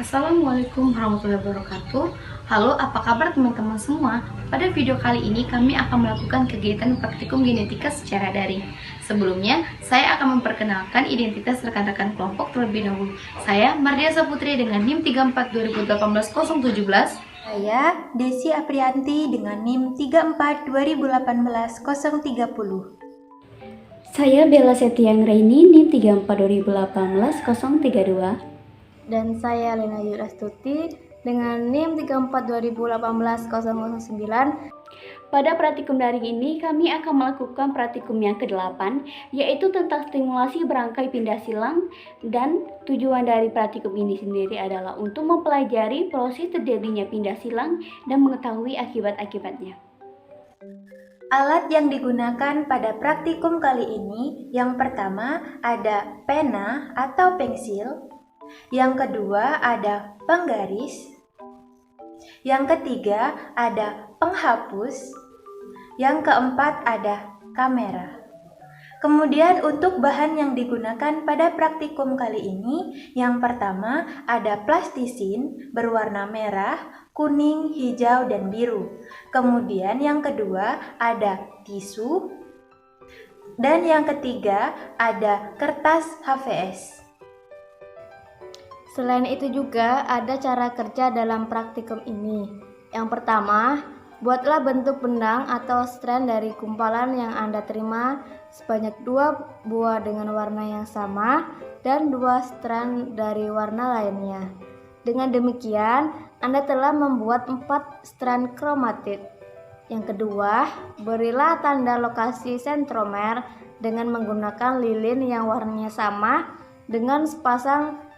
Assalamualaikum warahmatullahi wabarakatuh. Halo, apa kabar teman-teman semua? Pada video kali ini kami akan melakukan kegiatan praktikum genetika secara daring. Sebelumnya, saya akan memperkenalkan identitas rekan-rekan kelompok terlebih dahulu. Saya Mardia Saputri dengan NIM 34 2018 017. Saya Desi Aprianti dengan NIM 34 2018 030. Saya Bella Setiang Reini, NIM 34 2018 032. Dan saya Lena Yurastuti dengan NIM 34 2018 009. Pada praktikum daring ini, kami akan melakukan praktikum yang ke-8, yaitu tentang stimulasi berangkai pindah silang, dan tujuan dari praktikum ini sendiri adalah untuk mempelajari proses terjadinya pindah silang dan mengetahui akibat-akibatnya. Alat yang digunakan pada praktikum kali ini, yang pertama ada pena atau pensil, yang kedua ada penggaris, yang ketiga ada penghapus, yang keempat ada kamera. Kemudian untuk bahan yang digunakan pada praktikum kali ini, yang pertama ada plastisin berwarna merah, kuning, hijau, dan biru. Kemudian yang kedua ada tisu, dan yang ketiga ada kertas HVS. Selain itu juga ada cara kerja dalam praktikum ini. Yang pertama, buatlah bentuk benang atau strand dari gumpalan yang Anda terima sebanyak 2 buah dengan warna yang sama dan 2 strand dari warna lainnya. Dengan demikian, Anda telah membuat 4 strand kromatid. Yang kedua, berilah tanda lokasi sentromer dengan menggunakan lilin yang warnanya sama dengan sepasang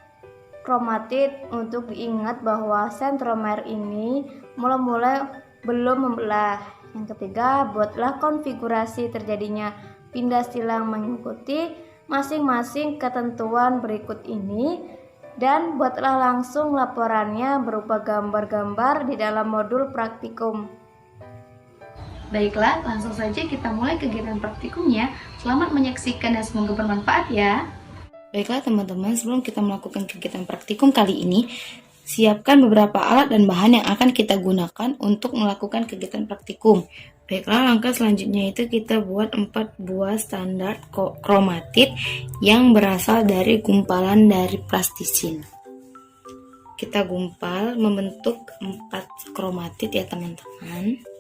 kromatid untuk diingat bahwa sentromer ini mulai belum membelah. Yang ketiga, buatlah konfigurasi terjadinya pindah silang mengikuti masing-masing ketentuan berikut ini, dan buatlah langsung laporannya berupa gambar-gambar di dalam modul praktikum. Baiklah, langsung saja kita mulai kegiatan praktikumnya. Selamat menyaksikan dan semoga bermanfaat ya. Baiklah teman-teman, sebelum kita melakukan kegiatan praktikum kali ini, siapkan beberapa alat dan bahan yang akan kita gunakan untuk melakukan kegiatan praktikum. Baiklah, langkah selanjutnya itu kita buat 4 buah standar kromatid yang berasal dari gumpalan dari plastisin. Kita gumpal membentuk 4 kromatid ya teman-teman.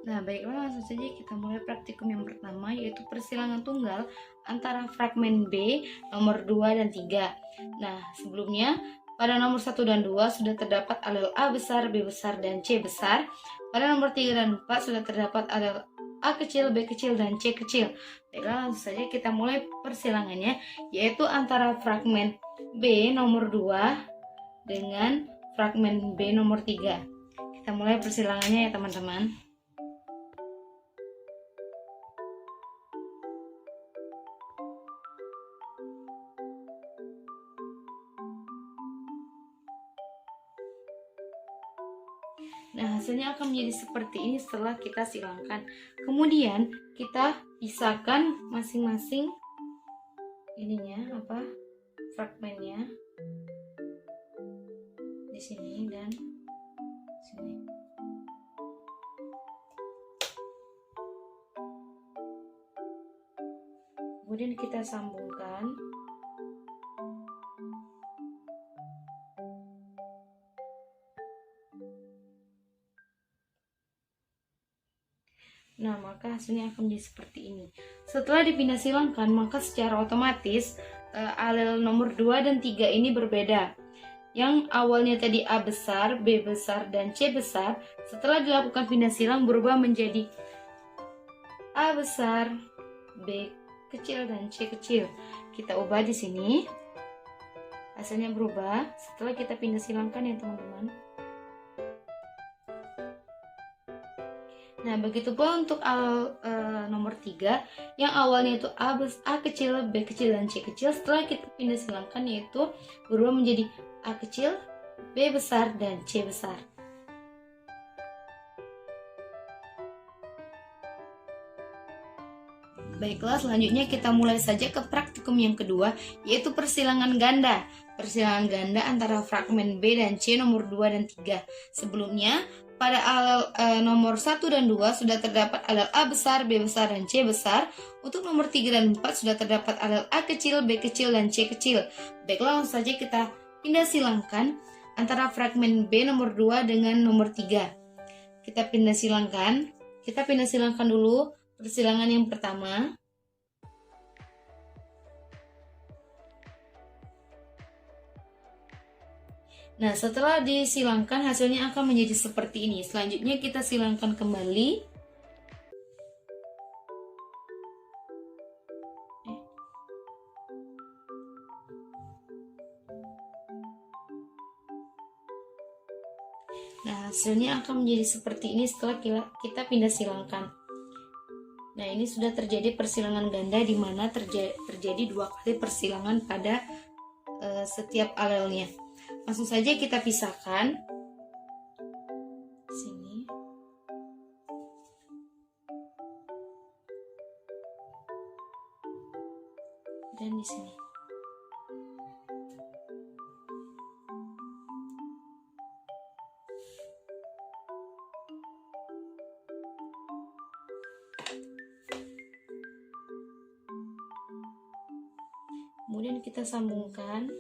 Nah, baiklah, langsung saja kita mulai praktikum yang pertama, yaitu persilangan tunggal antara fragmen B nomor 2 dan 3. Nah, sebelumnya pada nomor 1 dan 2 sudah terdapat alel A besar, B besar, dan C besar. Pada nomor 3 dan 4 sudah terdapat alel A kecil, B kecil, dan C kecil. Baiklah, langsung saja kita mulai persilangannya, yaitu antara fragmen B nomor 2 dengan fragmen B nomor 3. Kita mulai persilangannya ya teman-teman. Nah, hasilnya akan menjadi seperti ini setelah kita silangkan. Kemudian kita pisahkan masing-masing fragmennya di sini dan sini. Kemudian kita sambungkan. Nah, maka hasilnya akan menjadi seperti ini. Setelah dipindah silangkan, maka secara otomatis alel nomor 2 dan 3 ini berbeda. Yang awalnya tadi A besar, B besar, dan C besar, setelah dilakukan pindah silang berubah menjadi A besar, B kecil, dan C kecil. Kita ubah di sini. Hasilnya berubah setelah kita pindah silangkan ya teman-teman. Nah, begitu pula untuk nomor 3 yang awalnya itu A kecil, B kecil, dan C kecil. Setelah kita pindah silangkan yaitu berubah menjadi A kecil, B besar, dan C besar. Baiklah, selanjutnya kita mulai saja ke praktikum yang kedua, yaitu persilangan ganda. Persilangan ganda antara fragmen B dan C nomor 2 dan 3. Sebelumnya, pada alel nomor 1 dan 2 sudah terdapat alel A besar, B besar, dan C besar. Untuk nomor 3 dan 4 sudah terdapat alel A kecil, B kecil, dan C kecil. Baiklah, langsung saja kita pindah silangkan antara fragmen B nomor 2 dengan nomor 3. Kita pindah silangkan dulu persilangan yang pertama. Nah, setelah disilangkan hasilnya akan menjadi seperti ini. Selanjutnya kita silangkan kembali. Nah, hasilnya akan menjadi seperti ini setelah kita pindah silangkan. Nah, ini sudah terjadi persilangan ganda di mana terjadi 2 kali persilangan pada setiap alelnya. Langsung saja kita pisahkan. Sini. Dan di sini. Kemudian kita sambungkan.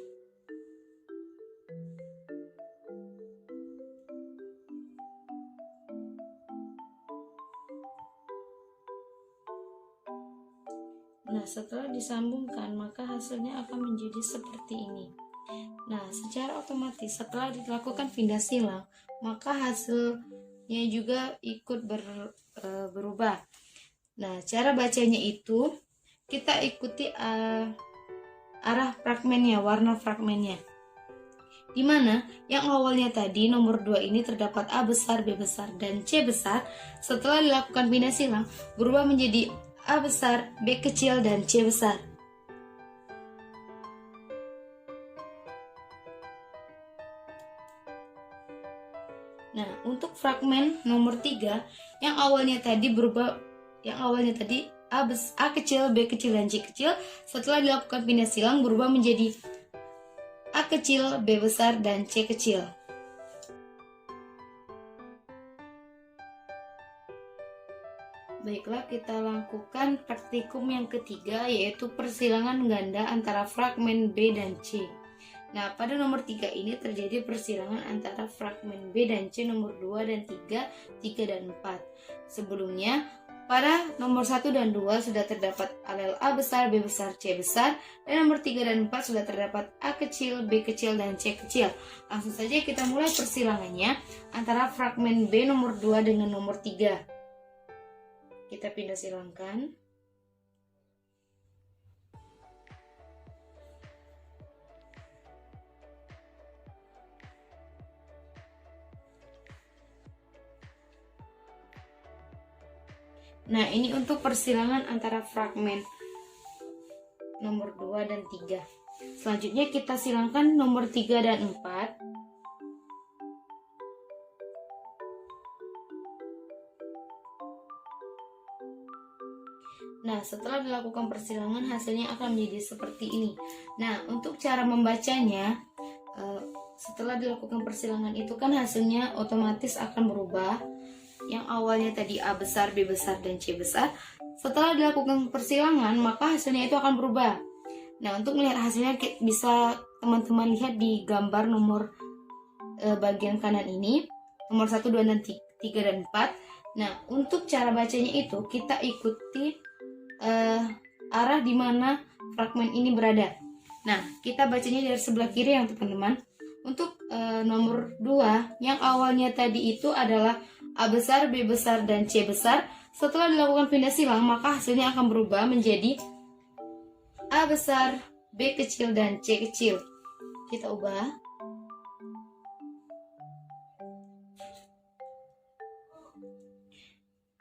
Nah, setelah disambungkan, maka hasilnya akan menjadi seperti ini. Nah, secara otomatis setelah dilakukan pindah silang, maka hasilnya juga ikut berubah. Nah, cara bacanya itu kita ikuti arah fragmennya, warna fragmennya. Di mana yang awalnya tadi nomor 2 ini terdapat A besar, B besar, dan C besar. Setelah dilakukan pindah silang, berubah menjadi A besar, B kecil, dan C besar. Nah, untuk fragmen nomor 3 yang awalnya tadi A kecil, B kecil, dan C kecil, setelah dilakukan pindah silang berubah menjadi A kecil, B besar, dan C kecil. Baiklah, kita lakukan praktikum yang ketiga, yaitu persilangan ganda antara fragmen B dan C. Nah, pada nomor 3 ini terjadi persilangan antara fragmen B dan C nomor 2 dan 3, 3 dan 4. Sebelumnya, pada nomor 1 dan 2 sudah terdapat alel A besar, B besar, C besar, dan nomor 3 dan 4 sudah terdapat A kecil, B kecil, dan C kecil. Langsung saja kita mulai persilangannya antara fragmen B nomor 2 dengan nomor 3. Kita pindah silangkan. Nah, ini untuk persilangan antara fragmen nomor 2 dan 3. Selanjutnya kita silangkan nomor 3 dan 4. Nah, setelah dilakukan persilangan hasilnya akan menjadi seperti ini. Nah, untuk cara membacanya, setelah dilakukan persilangan itu kan hasilnya otomatis akan berubah. Yang awalnya tadi A besar, B besar, dan C besar, setelah dilakukan persilangan maka hasilnya itu akan berubah. Nah, untuk melihat hasilnya bisa teman-teman lihat di gambar nomor bagian kanan ini, nomor 1, 2, dan 3 dan 4. Nah, untuk cara bacanya itu kita ikuti arah di mana fragmen ini berada. Nah, kita bacanya dari sebelah kiri ya teman-teman. Untuk nomor 2 yang awalnya tadi itu adalah A besar, B besar, dan C besar. Setelah dilakukan pindah silang, maka hasilnya akan berubah menjadi A besar, B kecil, dan C kecil. Kita ubah.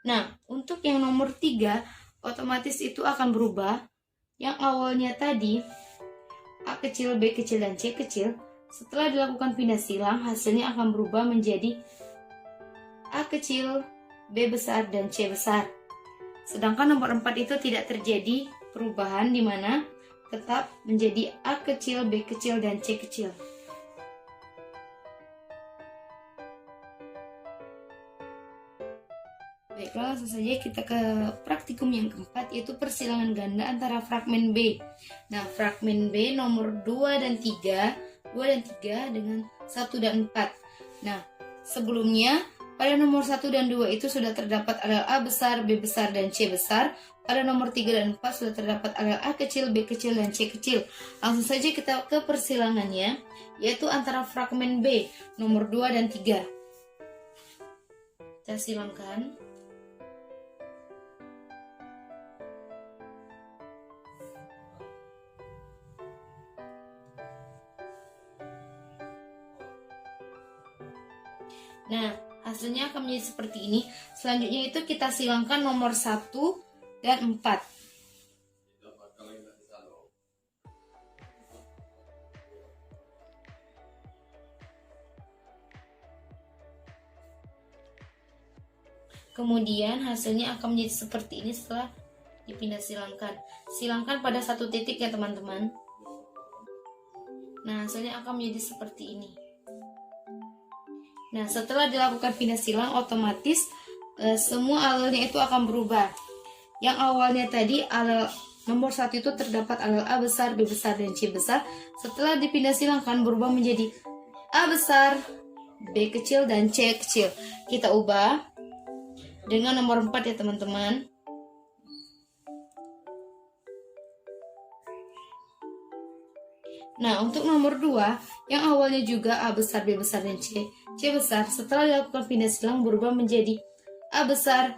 Nah, untuk yang nomor 3, otomatis itu akan berubah. Yang awalnya tadi A kecil, B kecil, dan C kecil. Setelah dilakukan pindah silang, hasilnya akan berubah menjadi A kecil, B besar, dan C besar. Sedangkan nomor 4 itu tidak terjadi perubahan di mana tetap menjadi A kecil, B kecil, dan C kecil. Baiklah, langsung saja kita ke praktikum yang keempat, yaitu persilangan ganda antara fragmen B. Nah, fragmen B nomor 2 dan 3 dengan 1 dan 4. Nah, sebelumnya pada nomor 1 dan 2 itu sudah terdapat alel A besar, B besar, dan C besar. Pada nomor 3 dan 4 sudah terdapat alel A kecil, B kecil, dan C kecil. Langsung saja kita ke persilangannya, yaitu antara fragmen B nomor 2 dan 3. Kita silangkan. Nah, hasilnya akan menjadi seperti ini. Selanjutnya itu kita silangkan nomor 1 dan 4. Kemudian hasilnya akan menjadi seperti ini setelah dipindah silangkan. Silangkan pada satu titik ya teman-teman. Nah, hasilnya akan menjadi seperti ini. Nah, setelah dilakukan pindah silang, otomatis semua alelnya itu akan berubah. Yang awalnya tadi alel nomor 1 itu terdapat alel A besar, B besar, dan C besar. Setelah dipindah silangkan berubah menjadi A besar, B kecil, dan C kecil. Kita ubah dengan nomor 4 ya teman-teman. Nah, untuk nomor 2 yang awalnya juga A besar, B besar, dan C besar, setelah dilakukan pindah silang berubah menjadi A besar,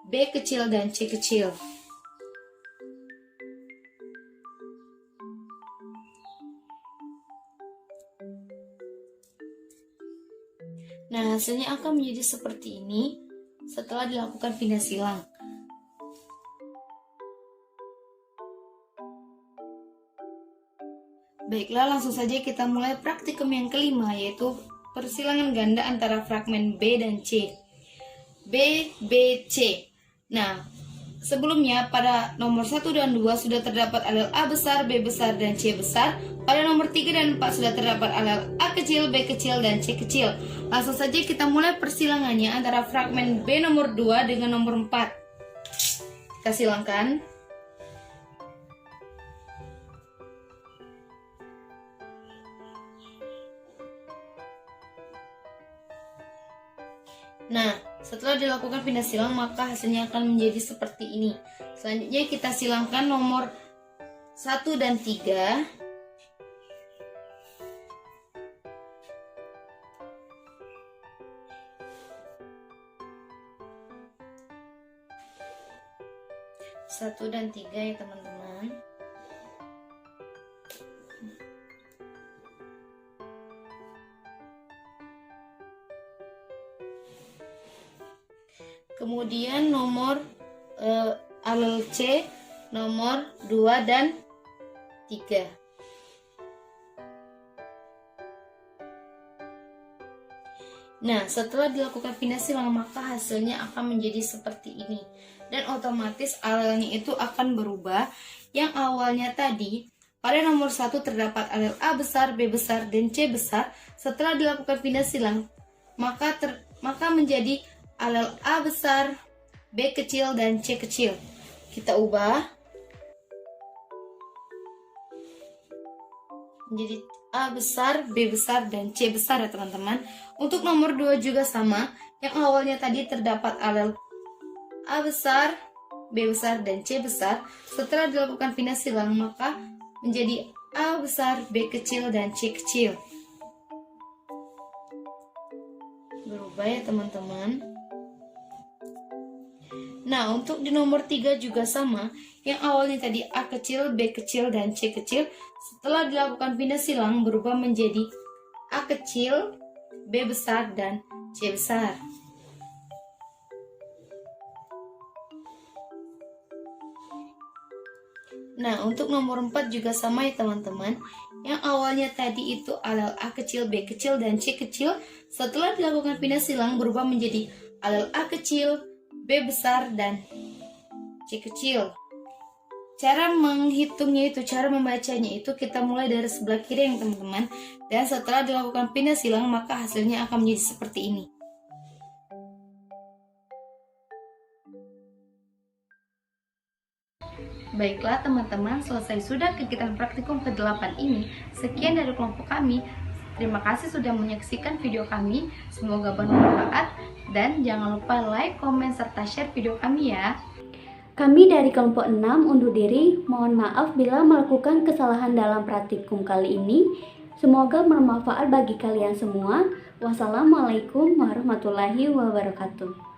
B kecil, dan C kecil. Nah, hasilnya akan menjadi seperti ini setelah dilakukan pindah silang. Baiklah, langsung saja kita mulai praktikum yang kelima, yaitu persilangan ganda antara fragmen B dan C. B, B, C. Nah, sebelumnya pada nomor 1 dan 2 sudah terdapat alel A besar, B besar, dan C besar. Pada nomor 3 dan 4 sudah terdapat alel A kecil, B kecil, dan C kecil. Langsung saja kita mulai persilangannya antara fragmen B nomor 2 dengan nomor 4. Kita silangkan. Nah, setelah dilakukan pindah silang maka hasilnya akan menjadi seperti ini. Selanjutnya kita silangkan nomor 1 dan 3. Satu dan 3 ya teman-teman. Kemudian nomor alel C nomor 2 dan 3. Nah, setelah dilakukan pindah silang maka hasilnya akan menjadi seperti ini. Dan otomatis alelnya itu akan berubah. Yang awalnya tadi pada nomor 1 terdapat alel A besar, B besar, dan C besar. Setelah dilakukan pindah silang maka menjadi alel A besar, B kecil, dan C kecil. Kita ubah menjadi A besar, B besar, dan C besar ya teman-teman. Untuk nomor 2 juga sama. Yang awalnya tadi terdapat alel A besar, B besar, dan C besar. Setelah dilakukan pindah silang maka menjadi A besar, B kecil, dan C kecil. Berubah ya teman-teman. Nah, untuk di nomor 3 juga sama. Yang awalnya tadi A kecil, B kecil, dan C kecil. Setelah dilakukan pindah silang berubah menjadi A kecil, B besar, dan C besar. Nah, untuk nomor 4 juga sama ya teman-teman. Yang awalnya tadi itu alel A kecil, B kecil, dan C kecil. Setelah dilakukan pindah silang berubah menjadi alel A kecil, B besar, dan C kecil. Cara menghitungnya itu, cara membacanya itu kita mulai dari sebelah kiri yang teman-teman. Dan setelah dilakukan pindah silang maka hasilnya akan menjadi seperti ini. Baiklah teman-teman, selesai sudah kegiatan praktikum ke-8 ini. Sekian dari kelompok kami. Terima kasih sudah menyaksikan video kami. Semoga bermanfaat. Dan jangan lupa like, komen, serta share video kami ya. Kami dari kelompok 6 undur diri. Mohon maaf bila melakukan kesalahan dalam praktikum kali ini. Semoga bermanfaat bagi kalian semua. Wassalamualaikum warahmatullahi wabarakatuh.